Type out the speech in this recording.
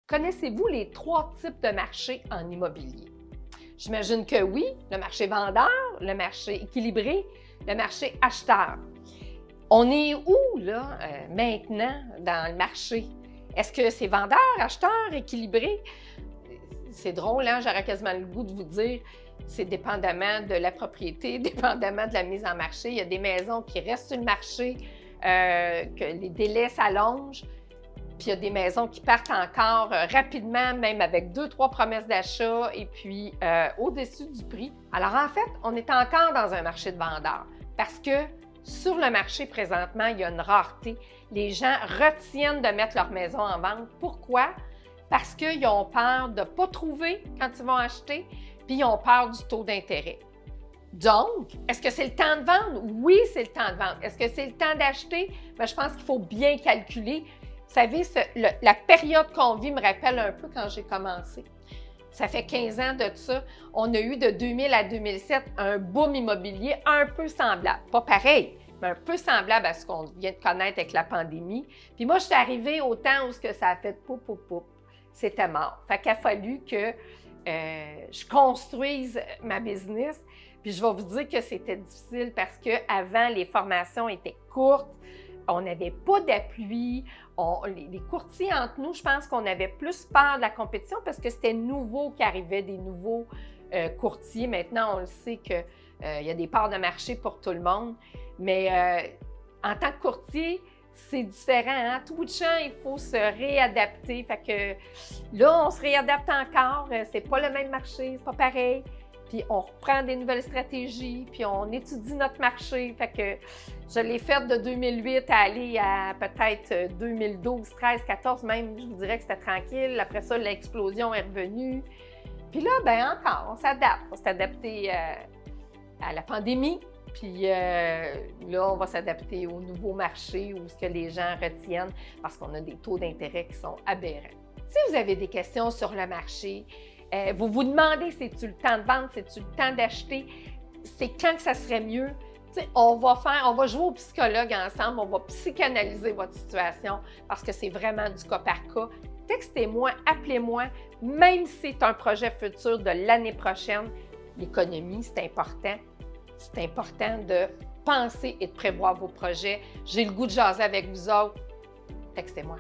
Connaissez-vous les 3 types de marchés en immobilier? J'imagine que oui, le marché vendeur, le marché équilibré, le marché acheteur. On est où, là, maintenant, dans le marché? Est-ce que c'est vendeur, acheteur, équilibré? C'est drôle, hein? J'aurais quasiment le goût de vous dire, c'est dépendamment de la propriété, dépendamment de la mise en marché. Il y a des maisons qui restent sur le marché, que les délais s'allongent. Puis il y a des maisons qui partent encore rapidement, même avec 2-3 promesses d'achat et puis au-dessus du prix. Alors en fait, on est encore dans un marché de vendeurs parce que sur le marché présentement, il y a une rareté. Les gens retiennent de mettre leur maison en vente. Pourquoi? Parce qu'ils ont peur de ne pas trouver quand ils vont acheter, puis ils ont peur du taux d'intérêt. Donc, est-ce que c'est le temps de vendre? Oui, c'est le temps de vendre. Est-ce que c'est le temps d'acheter? Bien, je pense qu'il faut bien calculer. Vous savez, la période qu'on vit me rappelle un peu quand j'ai commencé. Ça fait 15 ans de ça. On a eu de 2000 à 2007 un boom immobilier un peu semblable. Pas pareil, mais un peu semblable à ce qu'on vient de connaître avec la pandémie. Puis moi, je suis arrivée au temps où ça a fait poup, poup, poup. C'était mort. Fait qu'il a fallu que je construise ma business. Puis je vais vous dire que c'était difficile parce qu'avant, les formations étaient courtes. On n'avait pas d'appui. Les courtiers entre nous, je pense qu'on avait plus peur de la compétition parce que c'était nouveau qu'arrivaient des nouveaux courtiers. Maintenant, on le sait qu'il y a des parts de marché pour tout le monde. Mais en tant que courtier, c'est différent. Hein? Tout bout de champ, il faut se réadapter. Fait que là, on se réadapte encore. C'est pas le même marché, c'est pas pareil. Puis on reprend des nouvelles stratégies, puis on étudie notre marché. Fait que je l'ai faite de 2008 à aller à peut-être 2012, 13, 14 même. Je vous dirais que c'était tranquille. Après ça, l'explosion est revenue. Puis là, bien encore, on s'adapte. On s'est adapté à la pandémie. Puis là, on va s'adapter au nouveau marché où ce que les gens retiennent parce qu'on a des taux d'intérêt qui sont aberrants. Si vous avez des questions sur le marché, vous vous demandez, c'est-tu le temps de vendre, c'est-tu le temps d'acheter, c'est quand que ça serait mieux? T'sais, on va jouer au psychologue ensemble, on va psychanalyser votre situation parce que c'est vraiment du cas par cas. Textez-moi, appelez-moi, même si c'est un projet futur de l'année prochaine. L'économie, c'est important. C'est important de penser et de prévoir vos projets. J'ai le goût de jaser avec vous autres. Textez-moi.